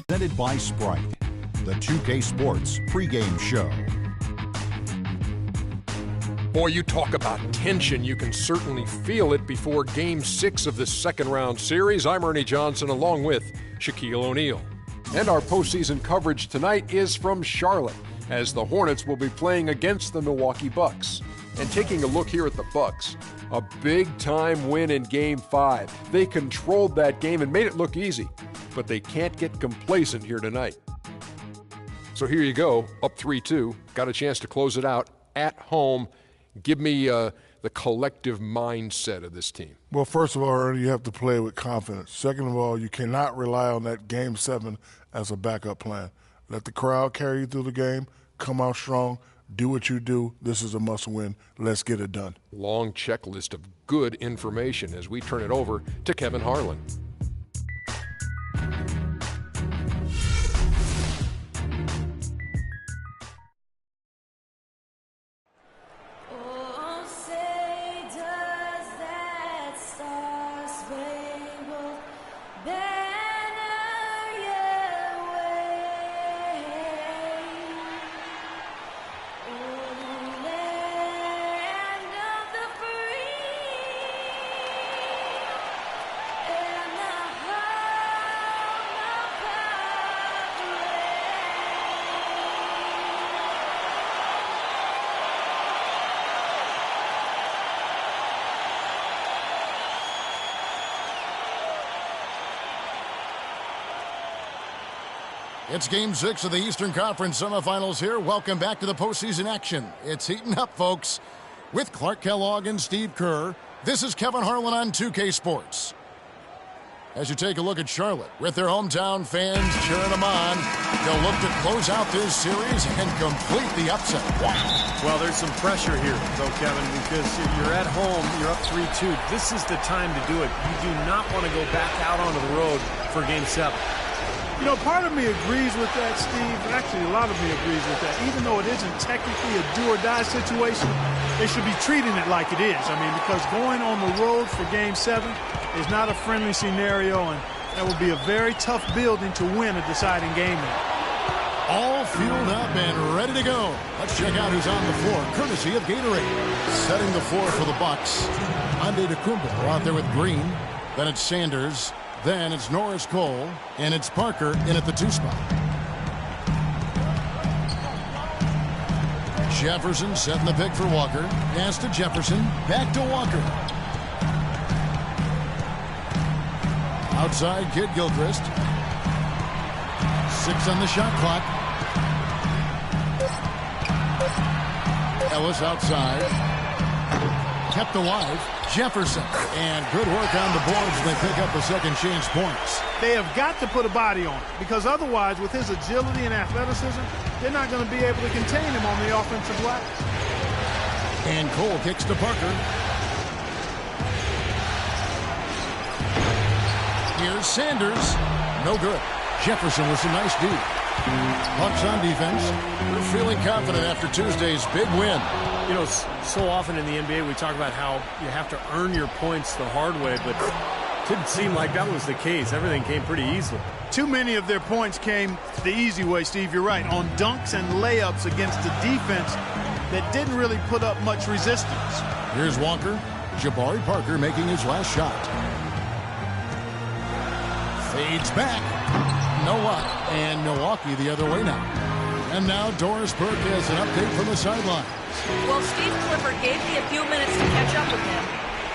Presented by Sprite, the 2K Sports pregame show. Boy, you talk about tension. You can certainly feel it before Game 6 of this second-round series. I'm Ernie Johnson along with Shaquille O'Neal. And our postseason coverage tonight is from Charlotte, as the Hornets will be playing against the Milwaukee Bucks. And taking a look here at the Bucks, a big-time win in Game 5. They controlled that game and made it look easy, but they can't get complacent here tonight. So here you go, up 3-2. Got a chance to close it out at home. Give me the collective mindset of this team. Well, first of all, Ernie, you have to play with confidence. Second of all, you cannot rely on that Game 7 as a backup plan. Let the crowd carry you through the game. Come out strong. Do what you do. This is a must-win. Let's get it done. Long checklist of good information as we turn it over to Kevin Harlan. It's Game 6 of the Eastern Conference semifinals here. Welcome back to the postseason action. It's heating up, folks. With Clark Kellogg and Steve Kerr, this is Kevin Harlan on 2K Sports. As you take a look at Charlotte, with their hometown fans cheering them on, they'll look to close out this series and complete the upset. Wow. Well, there's some pressure here, though, Kevin, because you're at home, you're up 3-2. This is the time to do it. You do not want to go back out onto the road for Game 7. You know, part of me agrees with that, Steve. Actually, a lot of me agrees with that. Even though it isn't technically a do-or-die situation, they should be treating it like it is. I mean, because going on the road for Game 7 is not a friendly scenario, and that would be a very tough building to win a deciding game in. All fueled up and ready to go. Let's check out who's on the floor, courtesy of Gatorade. Setting the floor for the Bucks, Antetokounmpo out there with Green. Then it's Sanders. Then it's Norris Cole, and it's Parker in at the 2 spot. Jefferson setting the pick for Walker. Pass to Jefferson, back to Walker. Outside, Kid Gilchrist. 6 on the shot clock. Ellis outside. Kept alive. Jefferson, and good work on the boards. They pick up the second chance points. They have got to put a body on it, because otherwise, with his agility and athleticism, they're not going to be able to contain him on the offensive glass. And Cole kicks to Parker. Here's Sanders. No good. Jefferson with some nice D. Bucks on defense. We're feeling confident after Tuesday's big win. You know, so often in the NBA we talk about how you have to earn your points the hard way, but it didn't seem like that was the case. Everything came pretty easily. Too many of their points came the easy way, Steve. You're right. On dunks and layups against a defense that didn't really put up much resistance. Here's Walker. Jabari Parker making his last shot. Fades back. No luck. And Milwaukee the other way now. And now Doris Burke has an update from the sideline. Well, Steve Clifford gave me a few minutes to catch up with him.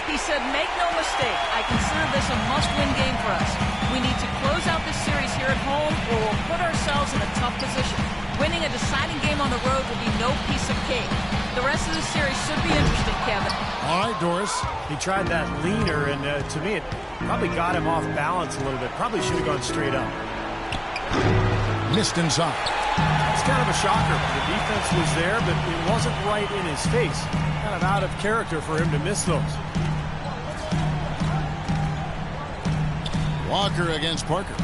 He said, make no mistake, I consider this a must-win game for us. We need to close out this series here at home, or we'll put ourselves in a tough position. Winning a deciding game on the road will be no piece of cake. The rest of the series should be interesting, Kevin. All right, Doris. He tried that leaner, and to me, it probably got him off balance a little bit. Probably should have gone straight up. Missed inside. It's kind of a shocker. The defense was there, but it wasn't right in his face. Kind of out of character for him to miss those. Walker against Parker.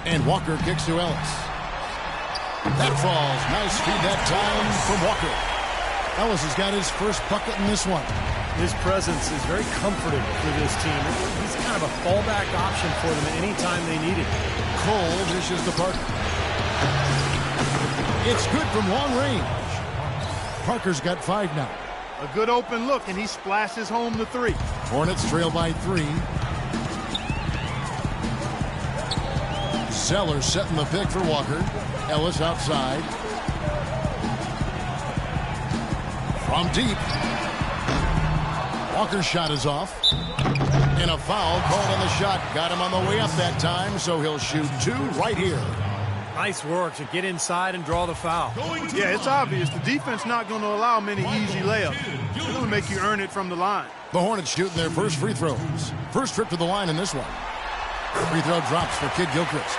And Walker kicks to Ellis. That falls. Nice feed that time from Walker. Ellis has got his first bucket in this one. His presence is very comforting for this team. He's kind of a fallback option for them anytime they need it. Cole dishes to Parker. It's good from long range. Parker's got 5 now. A good open look, and he splashes home the 3. Hornets trail by 3. Zeller setting the pick for Walker. Ellis outside. From deep. Walker's shot is off. And a foul called on the shot. Got him on the way up that time, so he'll shoot 2 right here. Nice work to get inside and draw the foul. Yeah, it's obvious. The defense not going to allow many easy layups. They're going to make you earn it from the line. The Hornets shooting their first free throws. First trip to the line in this one. Free throw drops for Kid Gilchrist.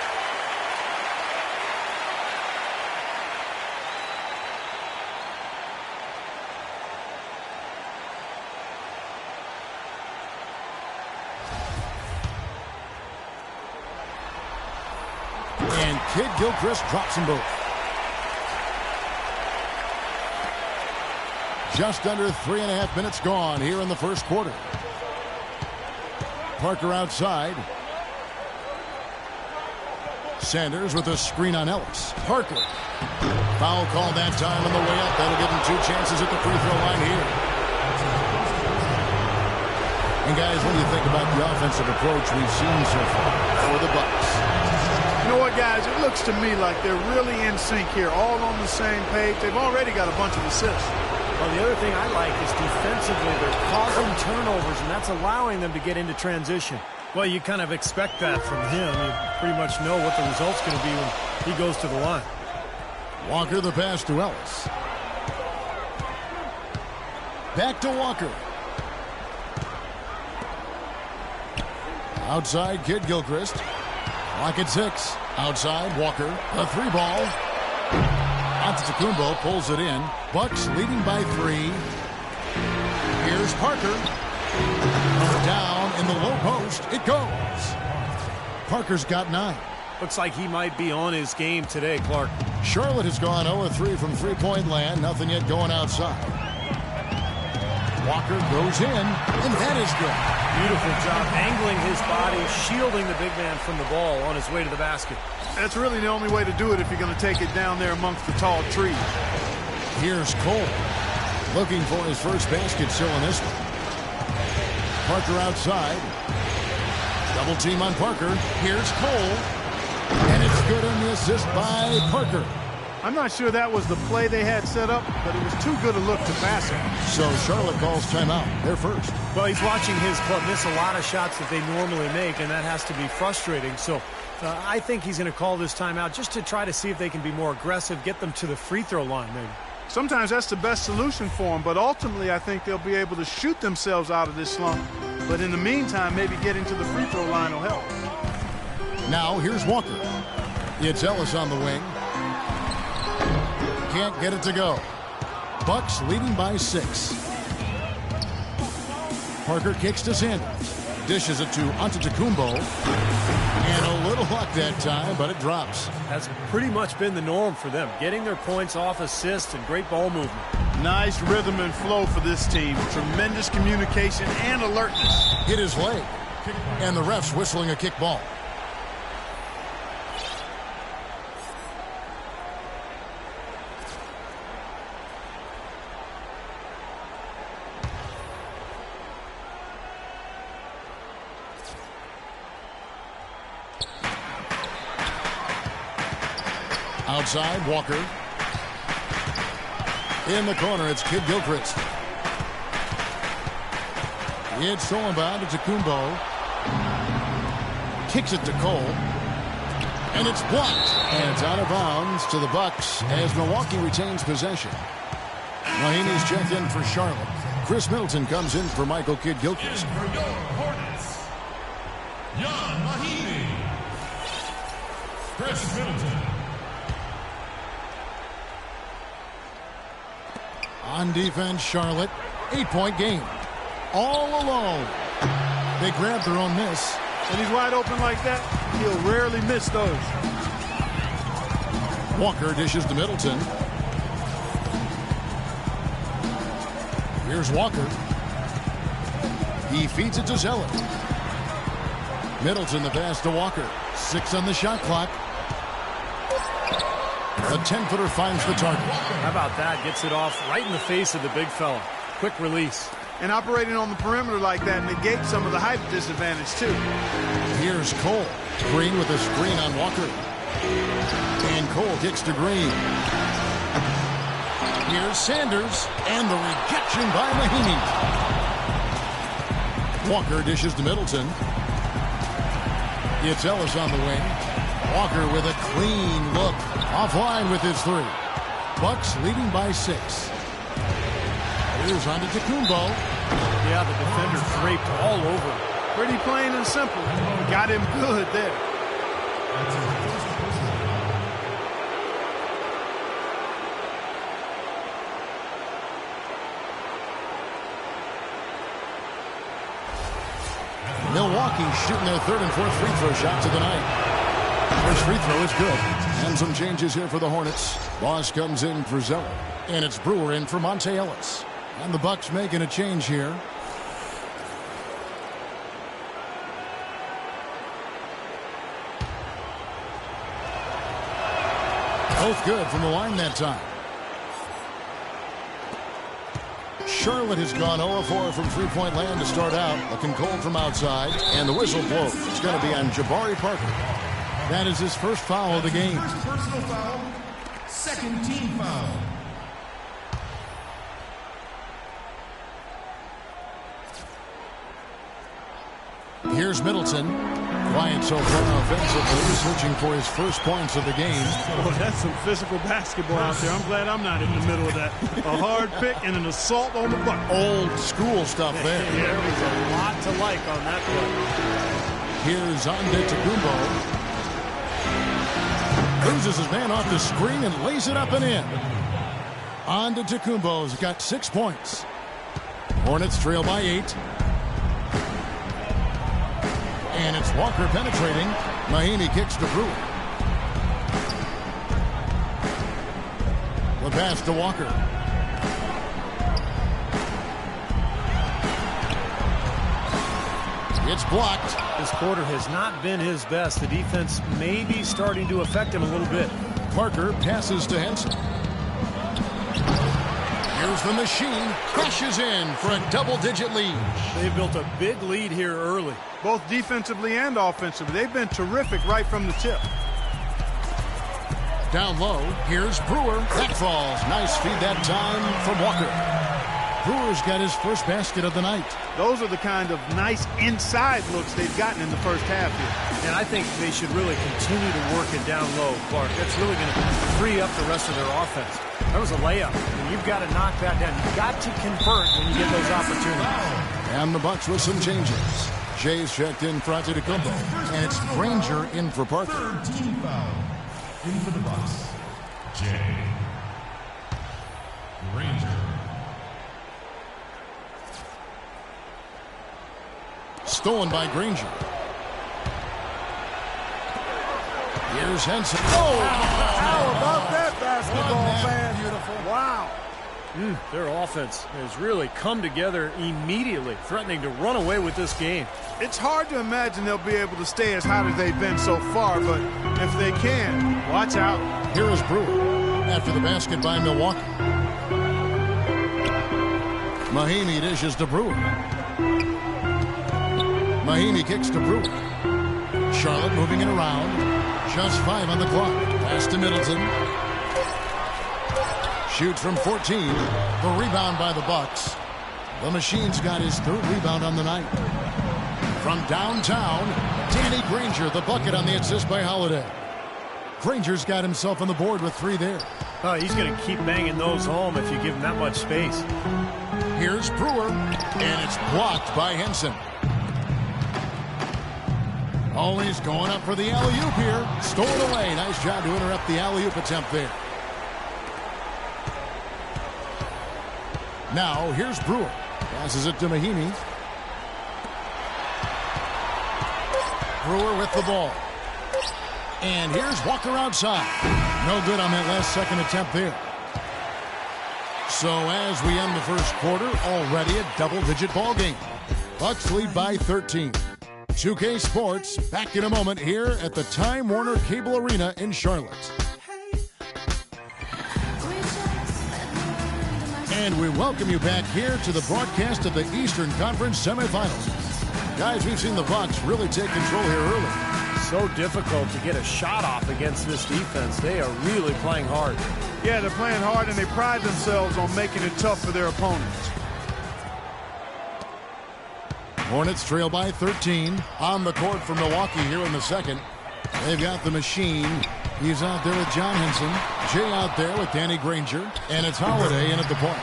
And Kid Gilchrist drops them both. Just under 3.5 minutes gone here in the first quarter. Parker outside. Sanders with a screen on Ellis. Parker. Foul called that time on the way up. That'll give him 2 chances at the free throw line here. And guys, what do you think about the offensive approach we've seen so far for the Bucks? You know what, guys? It looks to me like they're really in sync here, all on the same page. They've already got a bunch of assists. Well, the other thing I like is defensively they're causing turnovers, and that's allowing them to get into transition. Well, you kind of expect that from him. You pretty much know what the result's going to be when he goes to the line. Walker the pass to Ellis. Back to Walker. Outside, Kid Gilchrist. Clock at 6. Outside, Walker. A 3-ball. Antetokounmpo pulls it in. Bucks leading by 3. Here's Parker. Down in the low post. It goes. Parker's got 9. Looks like he might be on his game today, Clark. Charlotte has gone 0-3 from three-point land. Nothing yet going outside. Walker goes in, and that is good. Beautiful job angling his body, shielding the big man from the ball on his way to the basket. That's really the only way to do it if you're going to take it down there amongst the tall trees. Here's Cole. Looking for his first basket still in this one. Parker outside. Double team on Parker. Here's Cole. And it's good on the assist by Parker. I'm not sure that was the play they had set up, but it was too good a look to pass it. So Charlotte calls timeout. They're first. Well, he's watching his club miss a lot of shots that they normally make, and that has to be frustrating. So I think he's going to call this timeout just to try to see if they can be more aggressive, get them to the free throw line maybe. Sometimes that's the best solution for them, but ultimately I think they'll be able to shoot themselves out of this slump. But in the meantime, maybe getting to the free throw line will help. Now here's Walker. It's Ellis on the wing. Can't get it to go. Bucks leading by 6. Parker kicks to Sanders. Dishes it to Antetokounmpo. And a little luck that time, but it drops. That's pretty much been the norm for them. Getting their points off assists and great ball movement. Nice rhythm and flow for this team. Tremendous communication and alertness. Hit his leg. And the ref's whistling a kick ball. Outside, Walker. In the corner, it's Kid Gilchrist. It's stolen by Antetokounmpo. Kicks it to Cole. And it's blocked. And it's out of bounds to the Bucks as Milwaukee retains possession. Mahinmi's checked in for Charlotte. Chris Middleton comes in for Michael Kid Gilchrist. For your Hornets, Mahinmi. Chris Middleton. On defense, Charlotte. 8-point game. All alone. They grab their own miss. When he's wide open like that, he'll rarely miss those. Walker dishes to Middleton. Here's Walker. He feeds it to Zeller. Middleton the pass to Walker. 6 on the shot clock. The 10-footer finds the target. How about that? Gets it off right in the face of the big fella. Quick release. And operating on the perimeter like that negates some of the height disadvantage, too. Here's Cole. Green with a screen on Walker. And Cole kicks to Green. Here's Sanders. And the rejection by Mahinmi. Walker dishes to Middleton. It's Ellis on the wing. Walker with a clean look. Offline with his 3. Bucks leading by 6. Here's on to Tecumbo. Yeah, the defender draped all over him. Pretty plain and simple. Got him good there. Milwaukee shooting their 3rd and 4th free throw shots of the night. First free throw is good. And some changes here for the Hornets. Boss comes in for Zeller. And it's Brewer in for Monte Ellis. And the Bucks making a change here. Both good from the line that time. Charlotte has gone 0-4 from three-point land to start out. Looking cold from outside. And the whistle blows. It's going to be on Jabari Parker. That is his first foul of the game. First personal foul, second team foul. Here's Middleton. Quiet so far offensively, searching for his first points of the game. Oh, that's some physical basketball out there. I'm glad I'm not in the middle of that. A hard pick and an assault on the bucket. Old school stuff there. Yeah, there was a lot to like on that play. Here's Ande Tecumbo. Loses his man off the screen and lays it up and in. Ande Tecumbo's got 6 points. Hornets trail by 8. And it's Walker penetrating. Mahinmi kicks to Brewer. The pass to Walker. It's blocked. This quarter has not been his best. The defense may be starting to affect him a little bit. Parker passes to Henson. Here's the machine. Crashes in for a double-digit lead. They built a big lead here early. Both defensively and offensively. They've been terrific right from the tip. Down low, here's Brewer. That falls. Nice feed that time from Walker. Brewer's got his first basket of the night. Those are the kind of nice inside looks they've gotten in the first half here. And I think they should really continue to work it down low, Clark. That's really going to free up the rest of their offense. That was a layup, and you've got to knock that down. You've got to convert when you get those opportunities. And the Bucks with some changes. Jay's checked in for Antetokounmpo, and it's Granger in for Parker. Third team foul. In for the Bucks, Jay Granger. Stolen by Granger. Here's Henson. Oh! How about that basketball, fan? Beautiful. Wow. Their offense has really come together immediately, threatening to run away with this game. It's hard to imagine they'll be able to stay as hot as they've been so far, but if they can, watch out. Here is Brewer after the basket by Milwaukee. Mahinmi dishes to Brewer. Mahinmi kicks to Brewer. Charlotte moving it around. Just 5 on the clock. Pass to Middleton. Shoots from 14. The rebound by the Bucks. The Machine's got his 3rd rebound on the night. From downtown, Danny Granger, the bucket on the assist by Holiday. Granger's got himself on the board with 3 there. Oh, he's going to keep banging those home if you give him that much space. Here's Brewer, and it's blocked by Henson. Oh, he's going up for the alley-oop here. Stolen away. Nice job to interrupt the alley-oop attempt there. Now, here's Brewer. Passes it to Mahinmi. Brewer with the ball. And here's Walker outside. No good on that last second attempt there. So as we end the first quarter, already a double-digit ball game. Bucks lead by 13. 2K Sports back in a moment here at the Time Warner Cable Arena in Charlotte. And we welcome you back here to the broadcast of the Eastern Conference semifinals. Guys, we've seen the Bucks really take control here early. So difficult to get a shot off against this defense. They are really playing hard. Yeah, they're playing hard, and they pride themselves on making it tough for their opponents. Hornets trail by 13. On the court for Milwaukee here in the second. They've got the machine. He's out there with John Henson. Jay out there with Danny Granger. And it's Holiday in at the point.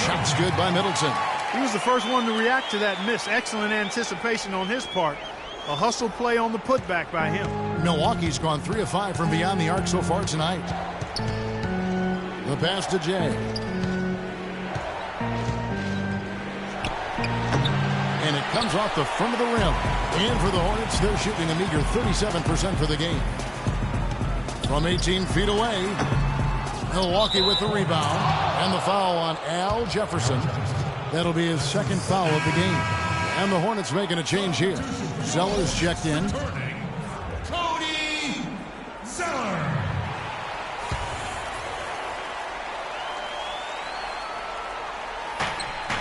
Shot's good by Middleton. He was the first one to react to that miss. Excellent anticipation on his part. A hustle play on the putback by him. Milwaukee's gone 3 of 5 from beyond the arc so far tonight. The pass to Jay. And it comes off the front of the rim. And for the Hornets, they're shooting a meager 37% for the game. From 18 feet away, Milwaukee with the rebound. And the foul on Al Jefferson. That'll be his second foul of the game. And the Hornets making a change here. Zeller's checked in. Cody Zeller.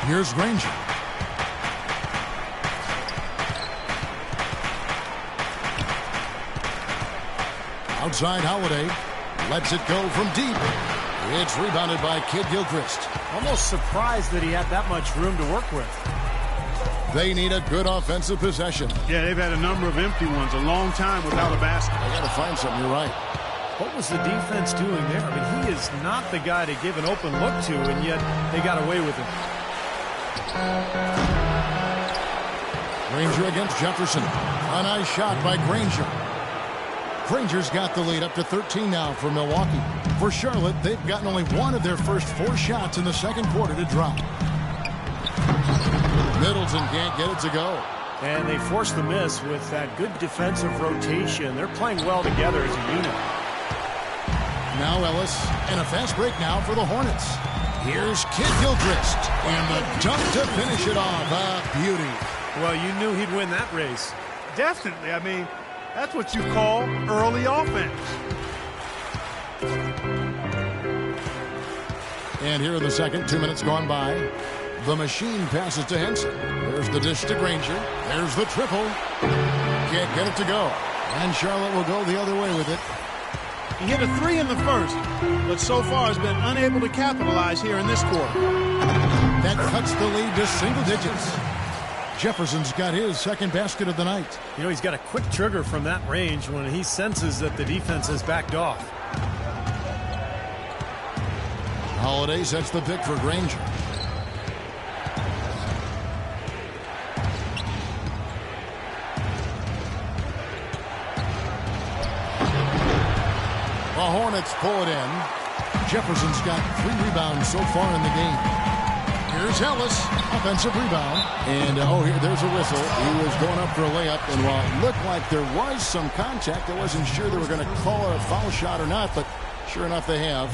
Here's Granger. Outside Holiday. Lets it go from deep. It's rebounded by Kid Gilchrist. Almost surprised that he had that much room to work with. They need a good offensive possession. Yeah, they've had a number of empty ones, a long time without a basket. They got to find something, you're right. What was the defense doing there? I mean, he is not the guy to give an open look to, and yet they got away with it. Granger against Jefferson. A nice shot by Granger. Granger's got the lead up to 13 now for Milwaukee. For Charlotte, they've gotten only one of their first 4 shots in the second quarter to drop. Middleton can't get it to go. And they force the miss with that good defensive rotation. They're playing well together as a unit. Now Ellis, and a fast break now for the Hornets. Here's Kid Gilchrist, and the dunk to finish it off. A beauty. Well, you knew he'd win that race. Definitely. I mean, that's what you call early offense. And here in the second, 2 minutes gone by. The machine passes to Henson. There's the dish to Granger. There's the triple. Can't get it to go. And Charlotte will go the other way with it. He hit a 3 in the first, but so far has been unable to capitalize here in this quarter. That cuts the lead to single digits. Jefferson's got his second basket of the night. You know, he's got a quick trigger from that range when he senses that the defense has backed off. Holiday sets the pick for Granger. The Hornets pull it in. Jefferson's got 3 rebounds so far in the game. Here's Ellis, offensive rebound. And, there's a whistle. He was going up for a layup, and while it looked like there was some contact, I wasn't sure they were going to call it a foul shot or not, but sure enough they have.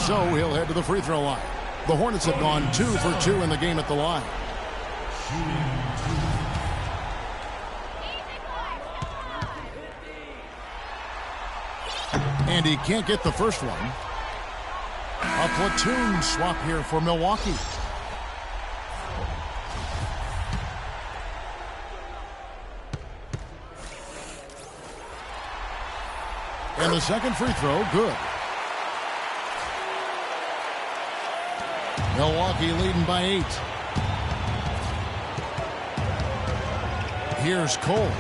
So he'll head to the free throw line. The Hornets have gone 2 for 2 in the game at the line. And he can't get the first one. A platoon swap here for Milwaukee. And the second free throw, good. Milwaukee leading by 8. Here's Cole.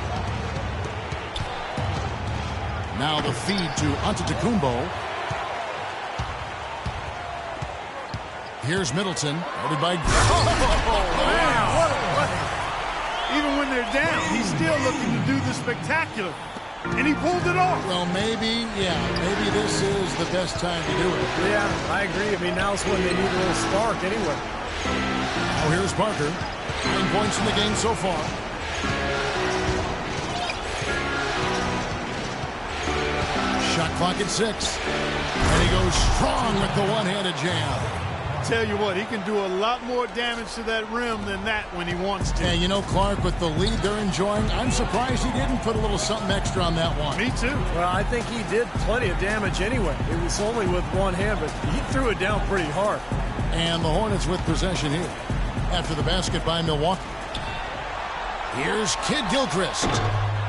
Now the feed to Antetokounmpo. Here's Middleton. Headed by... Wow, what a play. Even when they're down, he's still looking to do the spectacular. And he pulled it off. Well, maybe this is the best time to do it. Yeah, I agree. I mean, now's when they need a little spark anyway. Now here's Parker. 9 points in the game so far. Shot clock at 6. And he goes strong with the one-handed jam. tell you what, he can do a lot more damage to that rim than that when he wants to. Yeah, you know, Clark, with the lead they're enjoying, I'm surprised he didn't put a little something extra on that one. Me too. Well, I think he did plenty of damage anyway. It was only with one hand, but he threw it down pretty hard. And the Hornets with possession here after the basket by Milwaukee. Here's Kid Gilchrist.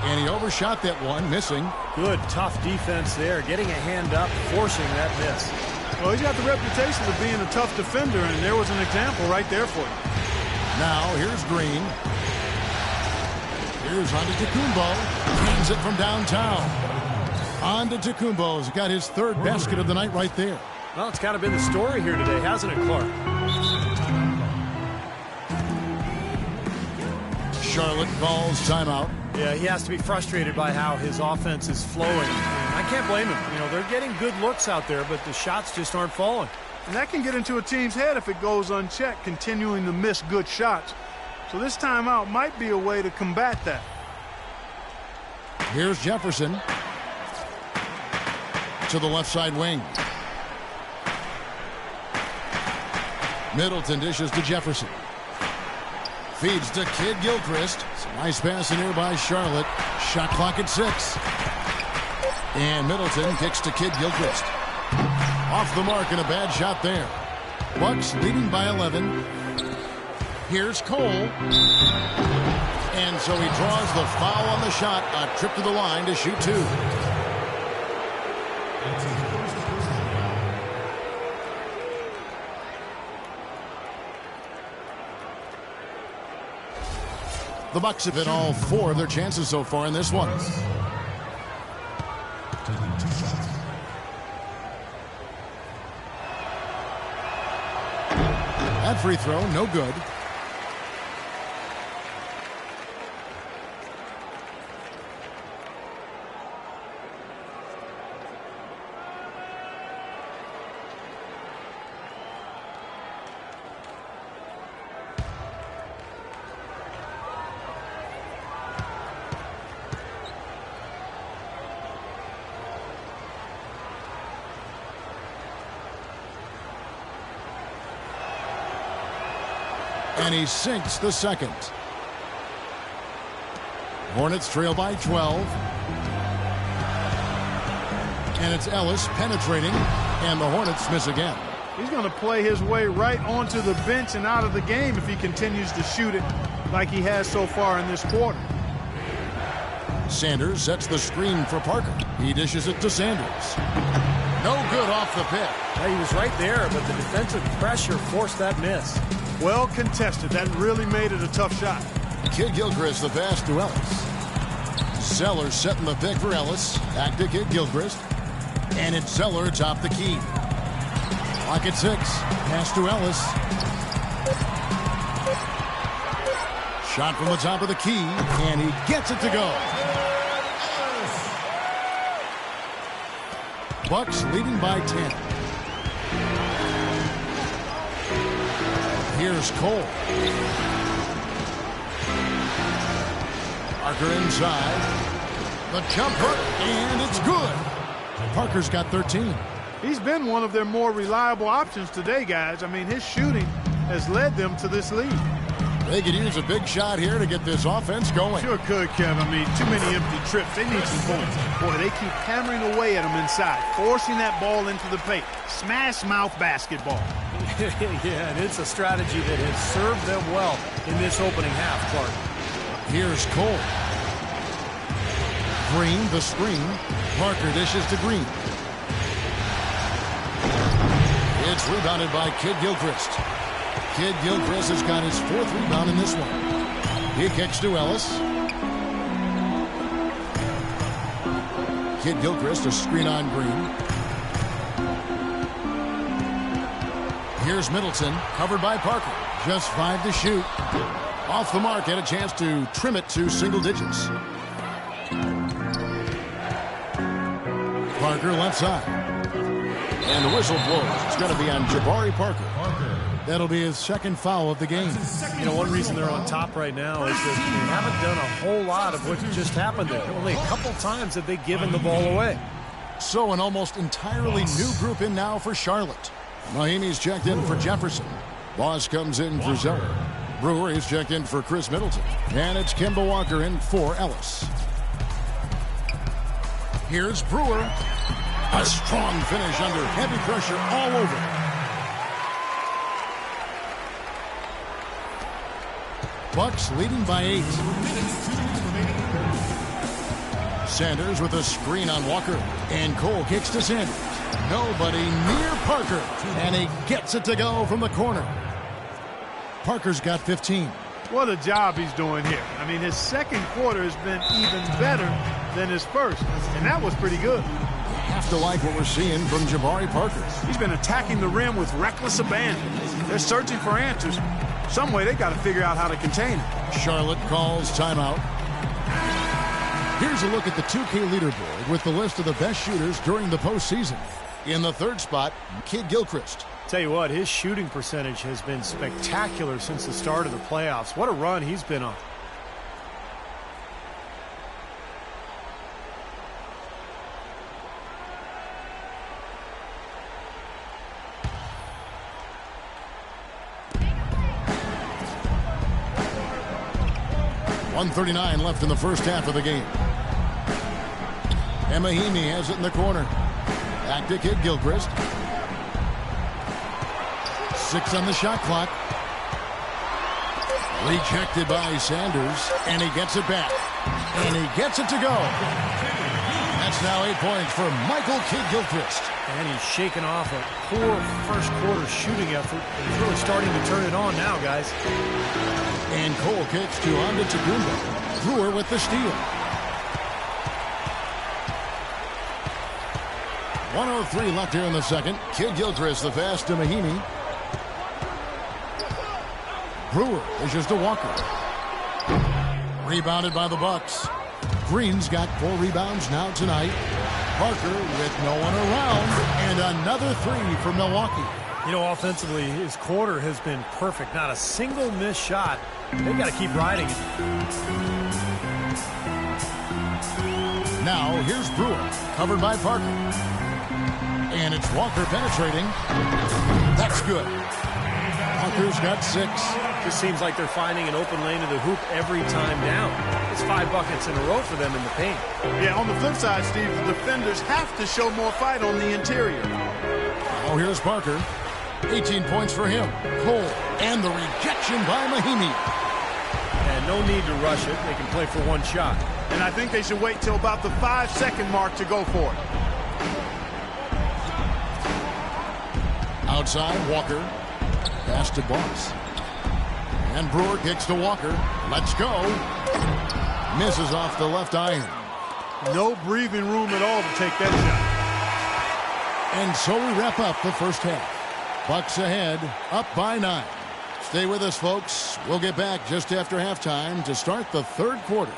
And he overshot that one, missing. Good, tough defense there, getting a hand up, forcing that miss. Well, he's got the reputation of being a tough defender, and there was an example right there for you. Now, here's Green. Here's Antetokounmpo. Cleans it from downtown. Antetokounmpo's got his third basket of the night right there. Well, it's kind of been the story here today, hasn't it, Clark? Charlotte calls timeout. Yeah, he has to be frustrated by how his offense is flowing. And I can't blame him. You know, they're getting good looks out there, but the shots just aren't falling. And that can get into a team's head if it goes unchecked, continuing to miss good shots. So this timeout might be a way to combat that. Here's Jefferson to the left side wing. Middleton dishes to Jefferson. Feeds to Kid Gilchrist. Some nice pass in here by Charlotte. Shot clock at 6. And Middleton kicks to Kid Gilchrist. Off the mark and a bad shot there. Bucks leading by 11. Here's Cole. And so he draws the foul on the shot. A trip to the line to shoot 2. The Bucks have hit all 4 of their chances so far in this one. That free throw, no good. And he sinks the second. Hornets trail by 12. And it's Ellis penetrating, and the Hornets miss again. He's going to play his way right onto the bench and out of the game if he continues to shoot it like he has so far in this quarter. Sanders sets the screen for Parker. He dishes it to Sanders. No good off the pick. Yeah, he was right there, but the defensive pressure forced that miss. Well contested. That really made it a tough shot. Kid Gilchrist the pass to Ellis. Zeller setting the pick for Ellis. Back to Kid Gilchrist. And it's Zeller atop the key. Clock at 6. Pass to Ellis. Shot from the top of the key. And he gets it to go. Bucks leading by 10. Here's Cole. Parker inside. The jumper, and it's good. Parker's got 13. He's been one of their more reliable options today, guys. I mean, his shooting has led them to this lead. They could use a big shot here to get this offense going. Sure could, Kev. I mean, too many empty trips. They need some points. Boy, they keep hammering away at them inside, forcing that ball into the paint. Smash mouth basketball. Yeah, and it's a strategy that has served them well in this opening half, Clark. Here's Cole. Green, the screen. Parker dishes to Green. It's rebounded by Kid Gilchrist. Kid Gilchrist has got his 4th rebound in this one. He kicks to Ellis. Kid Gilchrist, a screen on Green. Here's Middleton, covered by Parker. Just 5 to shoot. Off the mark, had a chance to trim it to single digits. Parker left side. And the whistle blows. It's going to be on Jabari Parker. That'll be his 2nd foul of the game. You know, one reason they're on top right now is that they haven't done a whole lot of what just happened there. Only a couple times have they given the ball away. So an almost entirely new group in now for Charlotte. Mahinmi's checked in for Jefferson. Boss comes in for Zeller. Brewer is checked in for Chris Middleton. And it's Kemba Walker in for Ellis. Here's Brewer. A strong finish under heavy pressure all over. Bucks leading by 8. Sanders with a screen on Walker. And Cole kicks to Sanders. Nobody near Parker. And he gets it to go from the corner. Parker's got 15. What a job he's doing here. I mean, his second quarter has been even better than his first. And that was pretty good. You have to like what we're seeing from Jabari Parker. He's been attacking the rim with reckless abandon. They're searching for answers. Some way they got to figure out how to contain it. Charlotte calls timeout. Here's a look at the 2K leaderboard with the list of the best shooters during the postseason. In the third spot, Kid Gilchrist. Tell you what, his shooting percentage has been spectacular since the start of the playoffs. What a run he's been on. .139 left in the first half of the game. And Mahinmi has it in the corner. Back to Kid Gilchrist. 6 on the shot clock. Rejected by Sanders. And he gets it back. And he gets it to go. That's now 8 points for Michael Kid Gilchrist. And he's shaking off a poor first quarter shooting effort. He's really starting to turn it on now, guys. And Cole kicks to Antetokounmpo. Brewer with the steal. 1:03 left here in the second. Kid Gilchrist the pass to Mahinmi. Brewer dishes to Walker. Rebounded by the Bucks. Green's got 4 rebounds now tonight. Parker with no one around. And another 3 for Milwaukee. You know, offensively, his quarter has been perfect. Not a single missed shot. They've got to keep riding it. Now, here's Brewer, covered by Parker. And it's Walker penetrating. That's good. Walker's got 6. Just seems like they're finding an open lane to the hoop every time down. It's 5 buckets in a row for them in the paint. Yeah, on the flip side, Steve, the defenders have to show more fight on the interior. Oh, here's Parker. 18 points for him. Cole, and the rejection by Mahinmi. And no need to rush it. They can play for 1 shot. And I think they should wait till about the 5-second mark to go for it. Outside, Walker. Pass to Boss. And Brewer kicks to Walker. Let's go. Misses off the left iron. No breathing room at all to take that shot. And so we wrap up the first half. Bucks ahead, up by 9. Stay with us, folks. We'll get back just after halftime to start the third quarter.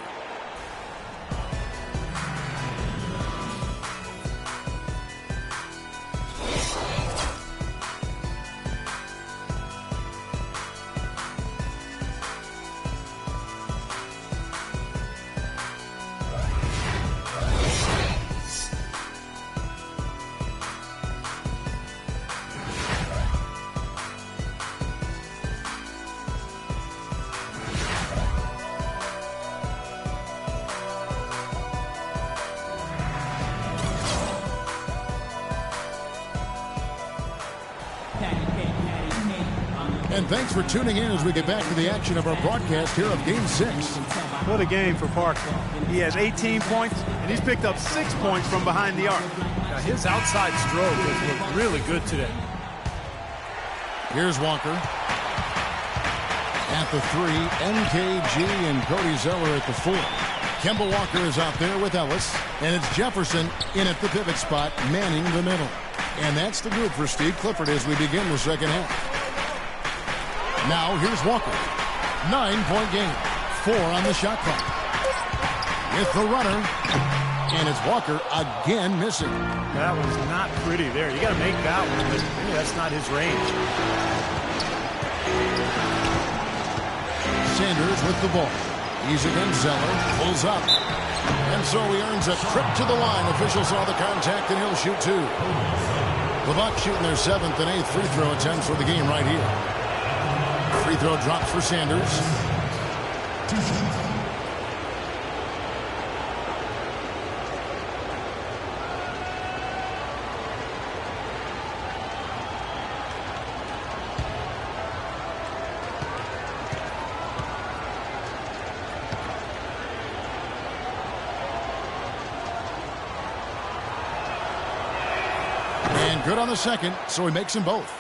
And thanks for tuning in as we get back to the action of our broadcast here of Game 6. What a game for Parker. He has 18 points, and he's picked up 6 points from behind the arc. Now, his outside stroke has looked really good today. Here's Walker. At the 3, MKG and Cody Zeller at the 4. Kemba Walker is out there with Ellis, and it's Jefferson in at the pivot spot, manning the middle. And that's the group for Steve Clifford as we begin the second half. Now here's Walker. 9-point game. 4 on the shot clock. With the runner. And it's Walker again missing. That was not pretty there. You got to make that one, but maybe that's not his range. Sanders with the ball. He's against Zeller. Pulls up. And so he earns a trip to the line. Official saw the contact and he'll shoot 2. The Bucks shooting their 7th and 8th free throw attempts for the game right here. Free throw drops for Sanders. And good on the second, so he makes them both.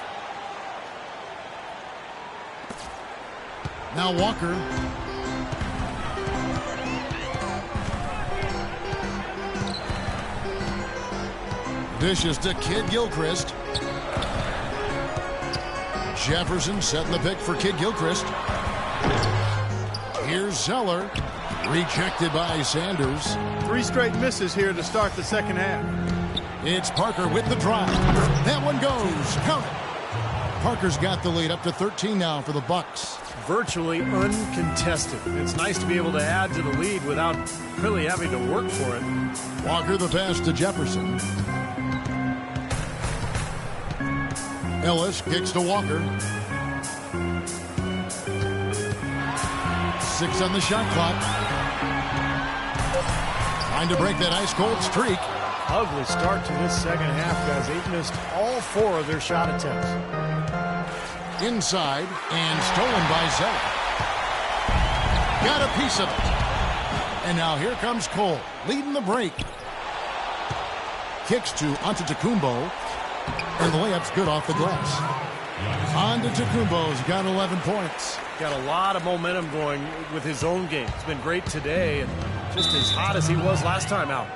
Now Walker. Dishes to Kid Gilchrist. Jefferson setting the pick for Kid Gilchrist. Here's Zeller. Rejected by Sanders. 3 straight misses here to start the second half. It's Parker with the drive. That one goes. Count it. Parker's got the lead up to 13 now for the Bucks. Virtually uncontested. It's nice to be able to add to the lead without really having to work for it. Walker the pass to Jefferson. Ellis kicks to Walker. 6 on the shot clock. Trying to break that ice-cold streak. Ugly start to this second half, guys. They've missed all 4 of their shot attempts. Inside and stolen by Zeller. Got a piece of it. And now here comes Cole, leading the break. Kicks to Antetokounmpo. And the layup's good off the glass. Antetokounmpo's got 11 points. Got a lot of momentum going with his own game. It's been great today and just as hot as he was last time out.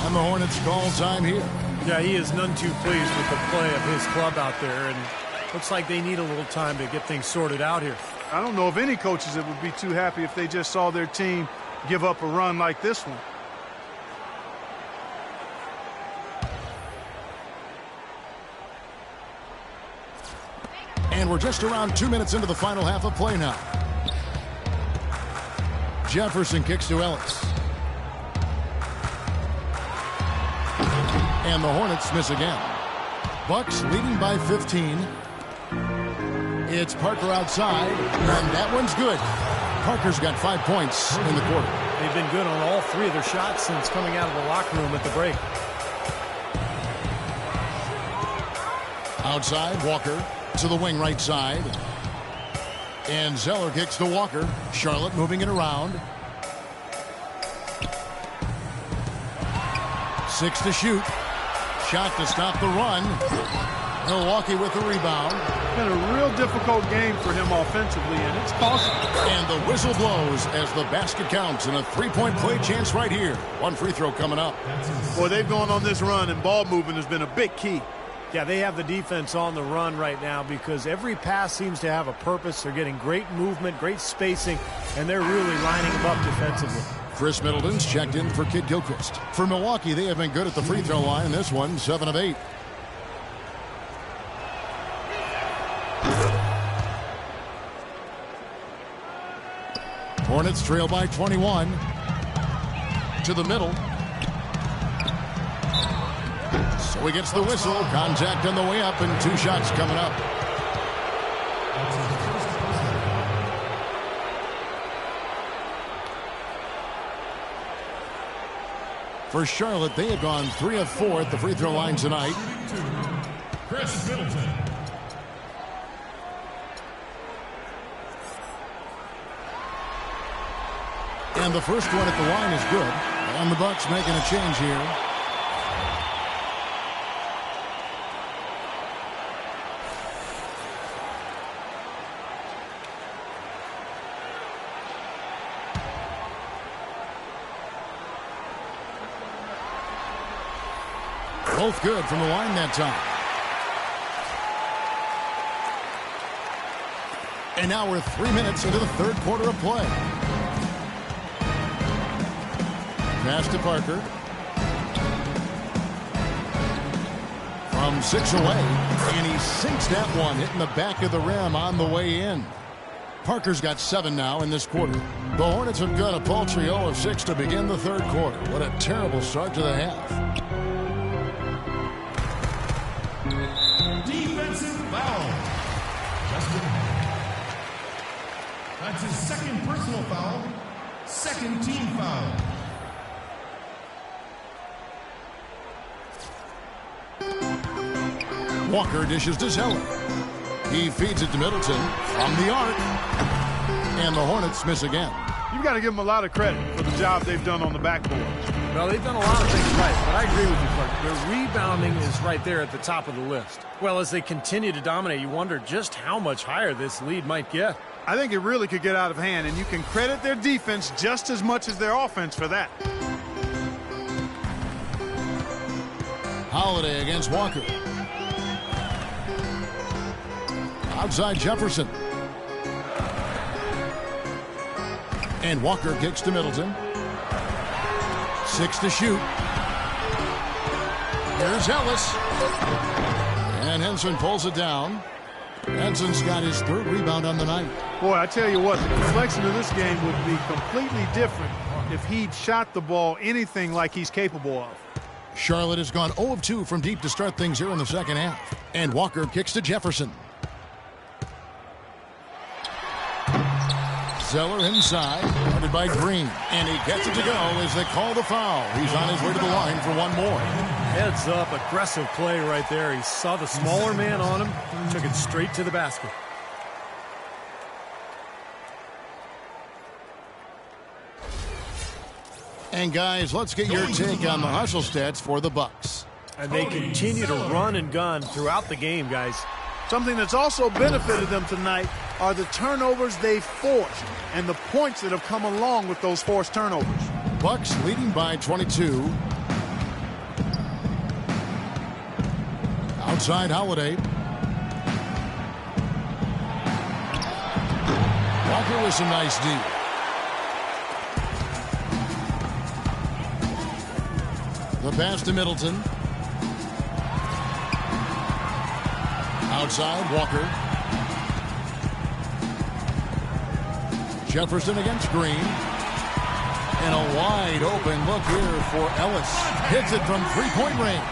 And the Hornets call time here. Yeah, he is none too pleased with the play of his club out there, and looks like they need a little time to get things sorted out here. I don't know of any coaches that would be too happy if they just saw their team give up a run like this one. And we're just around 2 minutes into the final half of play now. Jefferson kicks to Ellis. And the Hornets miss again. Bucks leading by 15. It's Parker outside, and that one's good. Parker's got 5 points in the quarter. They've been good on all 3 of their shots since coming out of the locker room at the break. Outside, Walker to the wing right side. And Zeller kicks to Walker. Charlotte moving it around. 6 to shoot. Shot to stop the run. Milwaukee with the rebound. Been a real difficult game for him offensively, and it's costly. And the whistle blows as the basket counts, and a 3-point play chance right here. 1 free throw coming up. Boy, they've gone on this run, and ball movement has been a big key. Yeah, they have the defense on the run right now because every pass seems to have a purpose. They're getting great movement, great spacing, and they're really lining them up defensively. Chris Middleton's checked in for Kid Gilchrist. For Milwaukee, they have been good at the free throw line. This one, 7 of 8. Hornets trail by 21. To the middle. So he gets the whistle. Contact on the way up, and 2 shots coming up. For Charlotte, they have gone 3 of 4 at the free throw line tonight. Chris Middleton. And the first one at the line is good. And the Bucks making a change here. Both good from the line that time. And now we're 3 minutes into the third quarter of play. Pass to Parker. From 6 away. And he sinks that one, hitting the back of the rim on the way in. Parker's got 7 now in this quarter. The Hornets have got a paltry 0 of 6 to begin the third quarter. What a terrible start to the half. That's his second personal foul. Second team foul. Walker dishes to Zeller. He feeds it to Middleton from the arc. And the Hornets miss again. You've got to give them a lot of credit for the job they've done on the backboard. Well, they've done a lot of things right, but I agree with you, Clark. Their rebounding is right there at the top of the list. Well, as they continue to dominate, you wonder just how much higher this lead might get. I think it really could get out of hand, and you can credit their defense just as much as their offense for that. Holiday against Walker. Outside Jefferson. And Walker kicks to Middleton. 6 to shoot. Here's Ellis. And Henson pulls it down. Henson's got his 3rd rebound on the night. Boy, I tell you what, the complexion of this game would be completely different if he'd shot the ball anything like he's capable of. Charlotte has gone 0 of 2 from deep to start things here in the second half. And Walker kicks to Jefferson. Zeller inside, guarded by Green. And he gets it to go as they call the foul. He's on his way to the line for one more. Heads up, aggressive play right there. He saw the smaller man on him, took it straight to the basket. And guys, let's get your take on the hustle stats for the Bucks. And they continue to run and gun throughout the game, guys. Something that's also benefited them tonight are the turnovers they've forced and the points that have come along with those forced turnovers. Bucks leading by 22. Outside Holiday. Walker with some nice D. The pass to Middleton. Outside, Walker. Jefferson against Green. And a wide open look here for Ellis. Hits it from three-point range.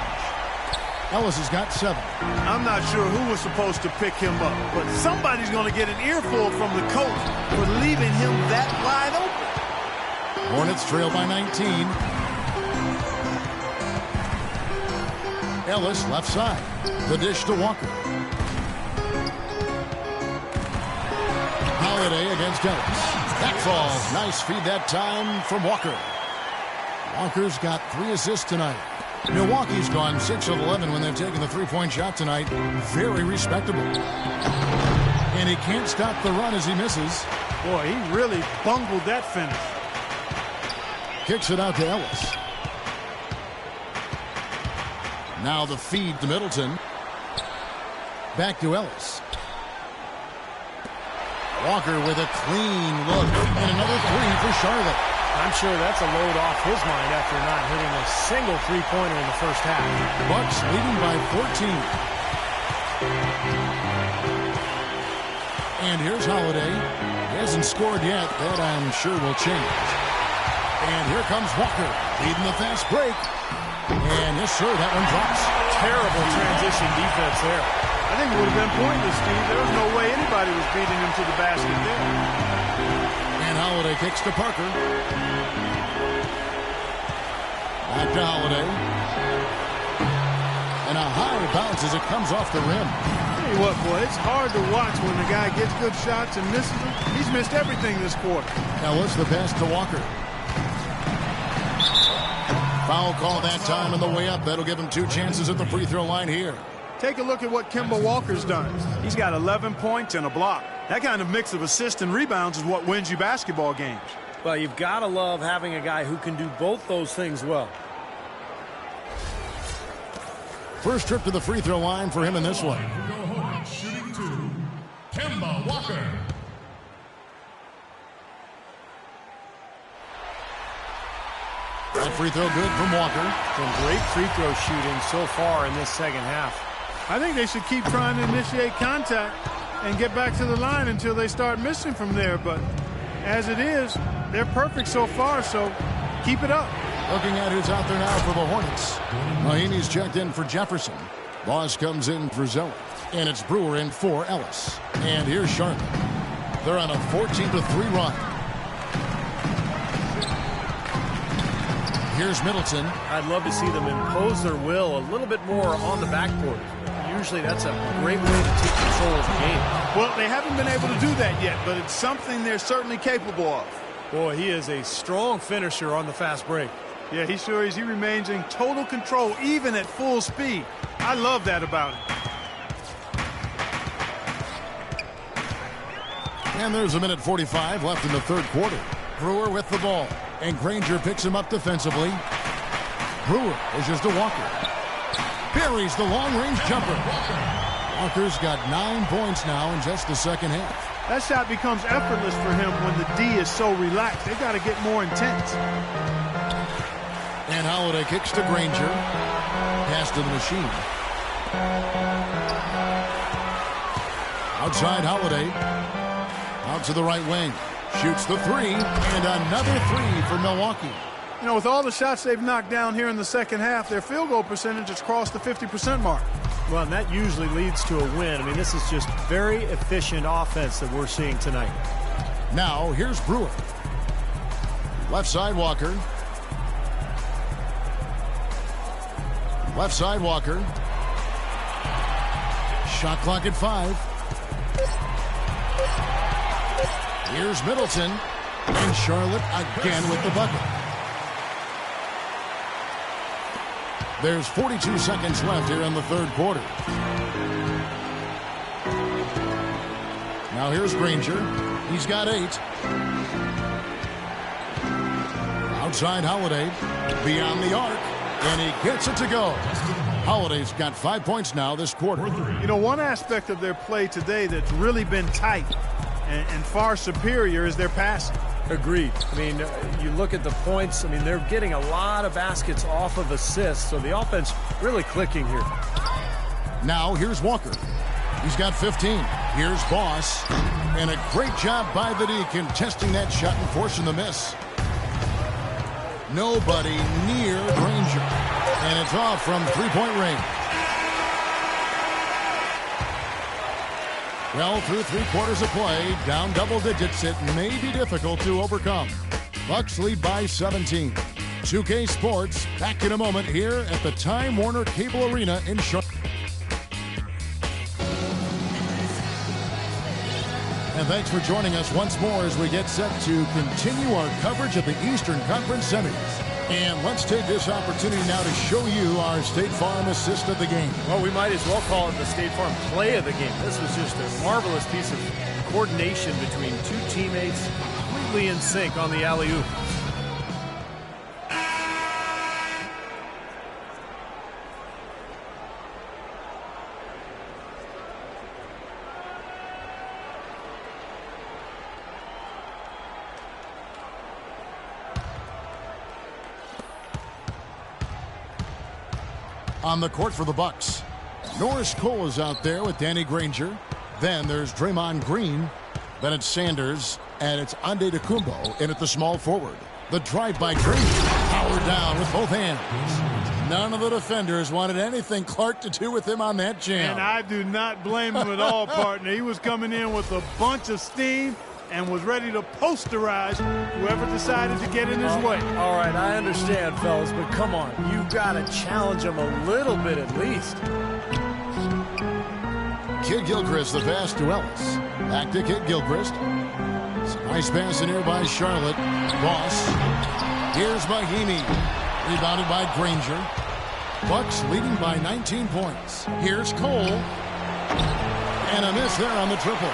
Ellis has got 7. I'm not sure who was supposed to pick him up, but somebody's going to get an earful from the coach for leaving him that wide open. Hornets trail by 19. Ellis left side. The dish to Walker. Holiday against Ellis. That falls. Nice feed that time from Walker. Walker's got 3 assists tonight. Milwaukee's gone 6 of 11 when they've taken the three-point shot tonight. Very respectable. And he can't stop the run as he misses. Boy, he really bungled that finish. Kicks it out to Ellis. Now the feed to Middleton. Back to Ellis. Walker with a clean look. And another 3 for Charlotte. I'm sure that's a load off his mind after not hitting a single three-pointer in the first half. Bucks leading by 14. And here's Holiday. He hasn't scored yet. That I'm sure will change. And here comes Walker leading the fast break. And yes, sir, that one drops. Terrible transition defense there. I think it would have been pointless, Steve. There was no way anybody was beating him to the basket there. And Holiday kicks to Parker. Back to Holiday. And a high bounce as it comes off the rim. Tell you what, boy, it's hard to watch when the guy gets good shots and misses them. He's missed everything this quarter. Ellis, the pass to Walker. Foul call that time on the way up. That'll give him 2 chances at the free throw line here. Take a look at what Kemba Walker's done. He's got 11 points and a block. That kind of mix of assists and rebounds is what wins you basketball games. Well, you've got to love having a guy who can do both those things well. First trip to the free throw line for him in this one. Shooting 2, Kemba Walker. That free throw good from Walker. Some great free throw shooting so far in this second half. I think they should keep trying to initiate contact and get back to the line until they start missing from there. But as it is, they're perfect so far, so keep it up. Looking at who's out there now for the Hornets. Mahinmi's checked in for Jefferson. Boss comes in for Zeller. And it's Brewer in for Ellis. And here's Charlotte. They're on a 14-3 run. Here's Middleton. I'd love to see them impose their will a little bit more on the backboard. Usually that's a great way to take control of the game. Well, they haven't been able to do that yet, but it's something they're certainly capable of. Boy, he is a strong finisher on the fast break. Yeah, he sure is. He remains in total control, even at full speed. I love that about him. And there's a minute 45 left in the third quarter. Brewer with the ball. And Granger picks him up defensively. Brewer pushes to Walker. Buries the long-range jumper. Walker's got 9 points now in just the second half. That shot becomes effortless for him when the D is so relaxed. They've got to get more intense. And Holiday kicks to Granger. Pass to the machine. Outside Holiday. Out to the right wing. Shoots the three. And another three for Milwaukee. You know, with all the shots they've knocked down here in the second half, their field goal percentage has crossed the 50% mark. Well, and that usually leads to a win. I mean, this is just very efficient offense that we're seeing tonight. Now, here's Brewer. Left side, Walker. Left side, Walker. Shot clock at 5. Here's Middleton. And Charlotte again with the bucket. There's 42 seconds left here in the third quarter. Now here's Granger. He's got 8. Outside Holiday. Beyond the arc. And he gets it to go. Holiday's got 5 points now this quarter. You know, one aspect of their play today that's really been tight and far superior is their passing. Agreed. I mean, you look at the points. I mean, they're getting a lot of baskets off of assists, so the offense really clicking here. Now, here's Walker. He's got 15. Here's Boss. And a great job by the D contesting that shot and forcing the miss. Nobody near Granger. And it's off from three-point range. Well, through 3 quarters of play, down double digits, it may be difficult to overcome. Bucks lead by 17. 2K Sports, back in a moment here at the Time Warner Cable Arena in Charlotte. And thanks for joining us once more as we get set to continue our coverage of the Eastern Conference Semis. And let's take this opportunity now to show you our State Farm assist of the game. Well, we might as well call it the State Farm play of the game. This was just a marvelous piece of coordination between 2 teammates, completely in sync on the alley-oop. On the court for the Bucks, Norris Cole is out there with Danny Granger. Then there's Draymond Green. Then it's Sanders. And it's Antetokounmpo in at the small forward. The drive by Granger. Powered down with both hands. None of the defenders wanted anything Clark to do with him on that jam. And I do not blame him at all, partner. He was coming in with a bunch of steam and was ready to posterize whoever decided to get in his way. All right, I understand, fellas, but come on. You got to challenge him a little bit at least. Kid Gilchrist, the pass to Ellis. Back to Kid Gilchrist. It's a nice pass in here by Charlotte. Boss. Here's Mahimi. Rebounded by Granger. Bucks leading by 19 points. Here's Cole. And a miss there on the triple.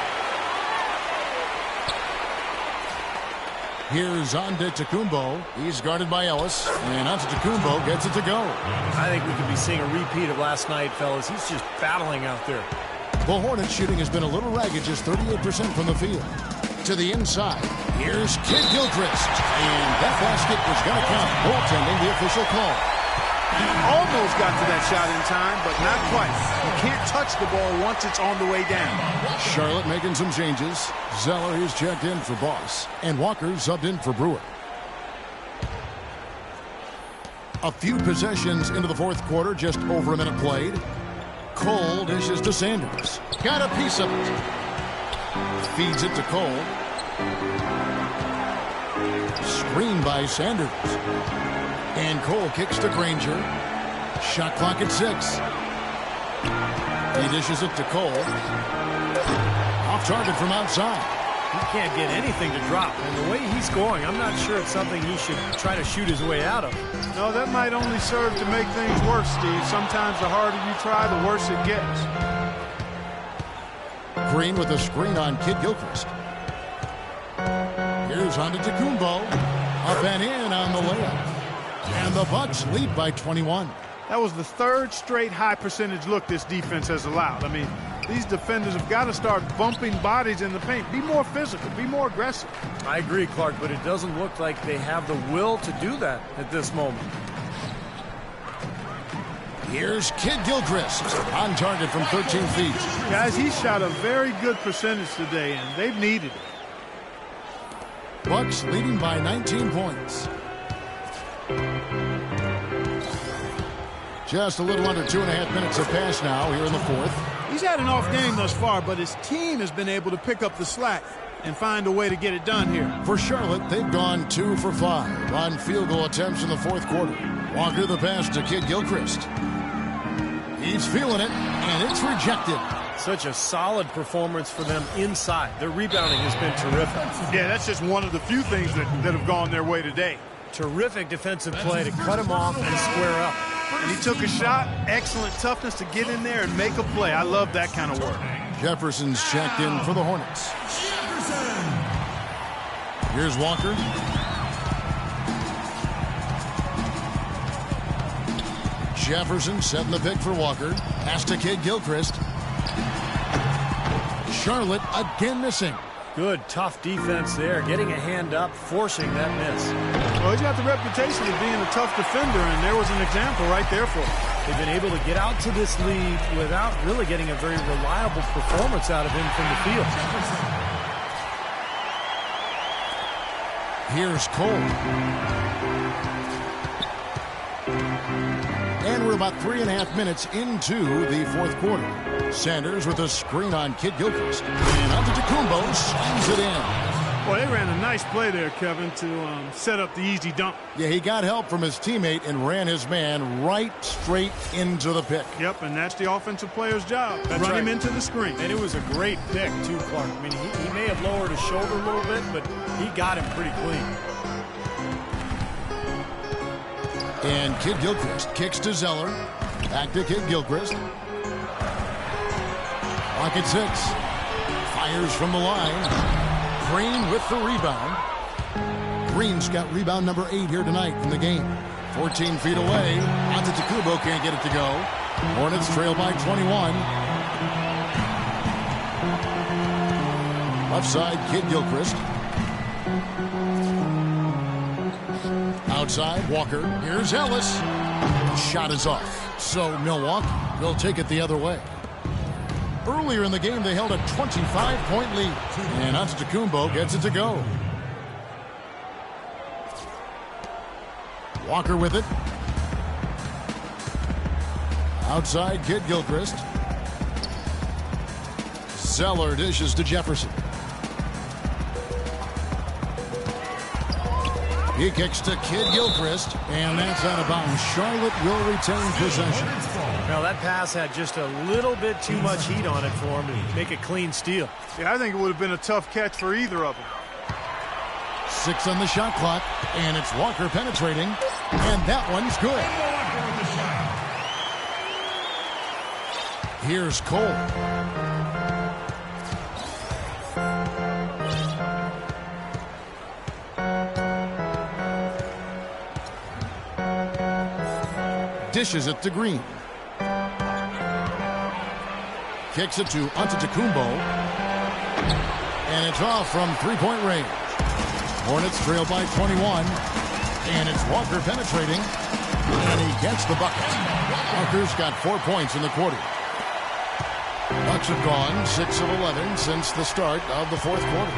Here's Antetokounmpo. He's guarded by Ellis. And Antetokounmpo gets it to go. I think we could be seeing a repeat of last night, fellas. He's just battling out there. The Hornets shooting has been a little ragged, just 38% from the field. To the inside. Here's Kid Gilchrist. And that basket was going to count. Goaltending, the official call. He almost got to that shot in time, but not quite. You can't touch the ball once it's on the way down. Charlotte making some changes. Zeller is checked in for Boss. And Walker subbed in for Brewer. A few possessions into the fourth quarter, just over a minute played. Cole dishes to Sanders. Got a piece of it. Feeds it to Cole. Screen by Sanders. And Cole kicks to Granger. Shot clock at 6. He dishes it to Cole. Off target from outside. He can't get anything to drop. And the way he's going, I'm not sure it's something he should try to shoot his way out of. No, that might only serve to make things worse, Steve. Sometimes the harder you try, the worse it gets. Green with a screen on Kid Gilchrist. Here's Antetokounmpo. Up and in on the layup. And the Bucks lead by 21. That was the third straight high percentage look this defense has allowed. I mean, these defenders have got to start bumping bodies in the paint. Be more physical. Be more aggressive. I agree, Clark, but it doesn't look like they have the will to do that at this moment. Here's Kid Gilchrist on target from 13 feet. Guys, he shot a very good percentage today, and they've needed it. Bucks leading by 19 points. Just a little under 2.5 minutes have passed now here in the fourth. He's had an off game thus far, but his team has been able to pick up the slack and find a way to get it done here. For Charlotte, they've gone 2 for 5 on field goal attempts in the fourth quarter. Walker the pass to Kid Gilchrist. He's feeling it, and it's rejected. Such a solid performance for them inside. Their rebounding has been terrific. Yeah, that's just one of the few things that have gone their way today. Terrific defensive play to cut him off and square up. And he took a shot, excellent toughness to get in there and make a play. I love that kind of work. Jefferson's checked in for the Hornets. Here's Walker. Jefferson setting the pick for Walker. Pass to Kid Gilchrist. Charlotte again missing. Good, tough defense there. Getting a hand up, forcing that miss. Well, he's got the reputation of being a tough defender, and there was an example right there for him. They've been able to get out to this lead without really getting a very reliable performance out of him from the field. Here's Cole. And we're about 3.5 minutes into the fourth quarter. Sanders with a screen on Kid Gilchrist. And Antetokounmpo slams it in. Well, they ran a nice play there, Kevin, to set up the easy dunk. Yeah, he got help from his teammate and ran his man right straight into the pick. Yep, and that's the offensive player's job. Run him into the screen. And it was a great pick, too, Clark. I mean, he may have lowered his shoulder a little bit, but he got him pretty clean. And Kid Gilchrist kicks to Zeller. Back to Kid Gilchrist. Clock at 6. Fires from the line. Green with the rebound. Green's got rebound number 8 here tonight in the game. 14 feet away. Antetokounmpo can't get it to go. Hornets trail by 21. Left side, Kid Gilchrist. Outside, Walker. Here's Ellis. Shot is off. So Milwaukee will take it the other way. Earlier in the game, they held a 25-point lead. And Antetokounmpo gets it to go. Walker with it. Outside, Kid Gilchrist. Zeller dishes to Jefferson. He kicks to Kid Gilchrist, and that's out of bounds. Charlotte will retain possession. Now, that pass had just a little bit too much heat on it for him to make a clean steal. Yeah, I think it would have been a tough catch for either of them. 6 on the shot clock, and it's Walker penetrating, and that one's good. Here's Cole. Dishes it to Green. Kicks it to Antetokounmpo. And it's off from three-point range. Hornets trail by 21. And it's Walker penetrating. And he gets the bucket. Walker's got 4 points in the quarter. Bucks have gone 6 of 11 since the start of the fourth quarter.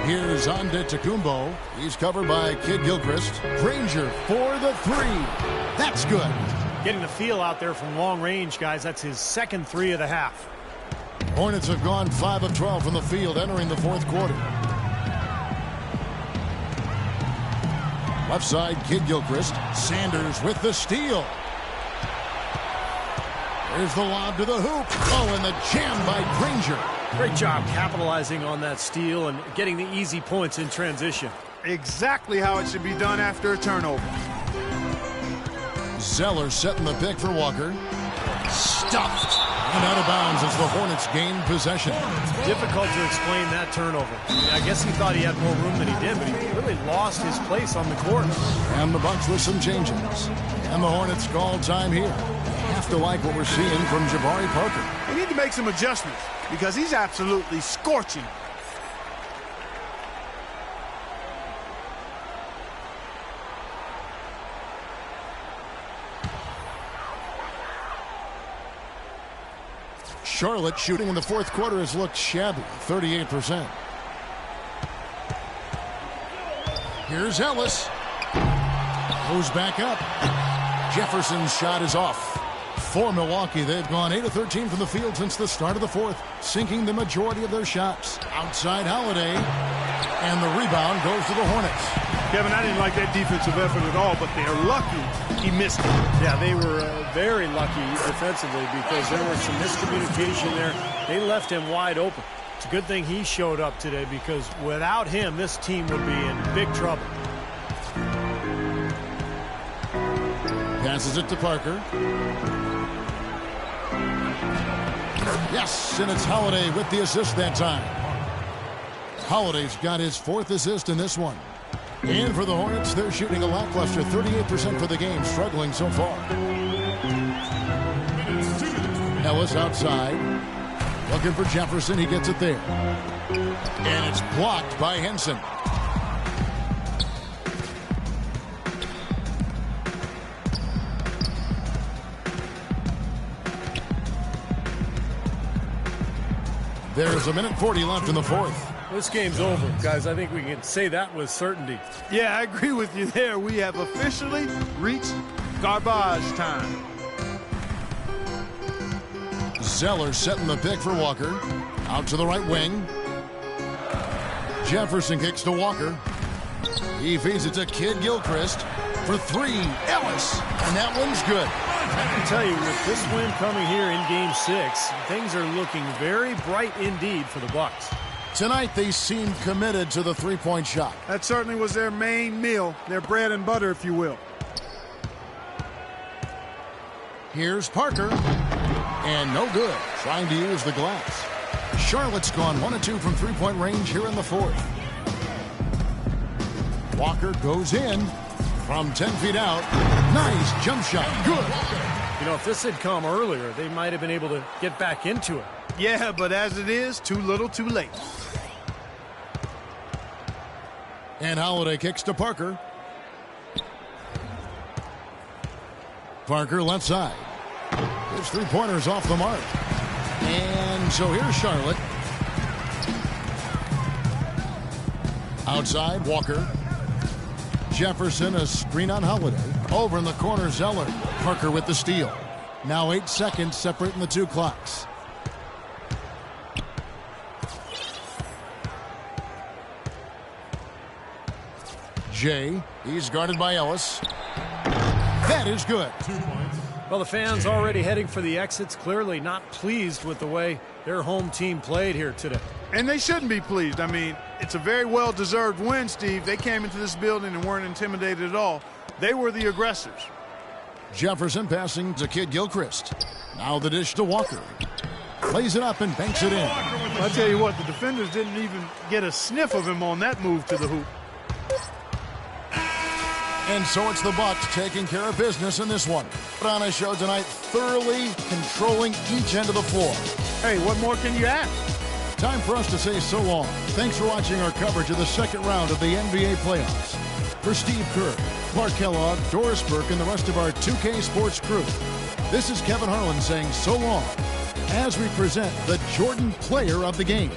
Here's Antetokounmpo. He's covered by Kid Gilchrist. Granger for the three. That's good. Getting the feel out there from long range, guys. That's his second three of the half. Hornets have gone 5 of 12 from the field entering the fourth quarter. Left side, Kid Gilchrist. Sanders with the steal. There's the lob to the hoop. Oh, and the jam by Granger. Great job capitalizing on that steal and getting the easy points in transition. Exactly how it should be done after a turnover. Zeller setting the pick for Walker. Stuffed. And out of bounds as the Hornets gain possession. Difficult to explain that turnover. I guess he thought he had more room than he did, but he really lost his place on the court. And the Bucks with some changes. And the Hornets call time here. Have to like what we're seeing from Jabari Parker. They need to make some adjustments because he's absolutely scorching. Charlotte shooting in the fourth quarter has looked shabby, 38%. Here's Ellis. Goes back up. Jefferson's shot is off. For Milwaukee, they've gone 8 of 13 from the field since the start of the fourth, sinking the majority of their shots. Outside Holiday, and the rebound goes to the Hornets. Kevin, I didn't like that defensive effort at all, but they're lucky he missed it. Yeah, they were very lucky defensively because there was some miscommunication there. They left him wide open. It's a good thing he showed up today because without him, this team would be in big trouble. Passes it to Parker. Yes, and it's Holiday with the assist that time. Holiday's got his fourth assist in this one. And for the Hornets, they're shooting a lackluster 38% for the game, struggling so far. Ellis outside. Looking for Jefferson. He gets it there. And it's blocked by Henson. There's a minute 40 left in the fourth. This game's over, guys. I think we can say that with certainty. Yeah, I agree with you there. We have officially reached garbage time. Zeller setting the pick for Walker. Out to the right wing. Jefferson kicks to Walker. He feeds it to Kid Gilchrist for three. Ellis. And that one's good. I can tell you, with this win coming here in Game 6, things are looking very bright indeed for the Bucks. Tonight, they seem committed to the three-point shot. That certainly was their main meal, their bread and butter, if you will. Here's Parker. And no good. Trying to use the glass. Charlotte's gone 1 of 2 from three-point range here in the fourth. Walker goes in from 10 feet out. Nice jump shot. Good. You know, if this had come earlier, they might have been able to get back into it. Yeah, but as it is, too little, too late. And Holiday kicks to Parker. Parker left side. His three-pointers off the mark. And so here's Charlotte. Outside, Walker. Jefferson, a screen on Holiday. Over in the corner, Zeller. Parker with the steal. Now 8 seconds separating the two clocks. Jay, he's guarded by Ellis. That is good. 2 points. Well, the fans already heading for the exits, clearly not pleased with the way their home team played here today. And they shouldn't be pleased. I mean, it's a very well-deserved win, Steve. They came into this building and weren't intimidated at all. They were the aggressors. Jefferson passing to Kid Gilchrist. Now the dish to Walker. Plays it up and banks it in. I'll tell you what, the defenders didn't even get a sniff of him on that move to the hoop. And so it's the Bucks taking care of business in this one. But on a show tonight, thoroughly controlling each end of the floor. Hey, what more can you ask? Time for us to say so long. Thanks for watching our coverage of the second round of the NBA playoffs. For Steve Kerr, Clark Kellogg, Doris Burke, and the rest of our 2K Sports crew, this is Kevin Harlan saying so long as we present the Jordan Player of the Game.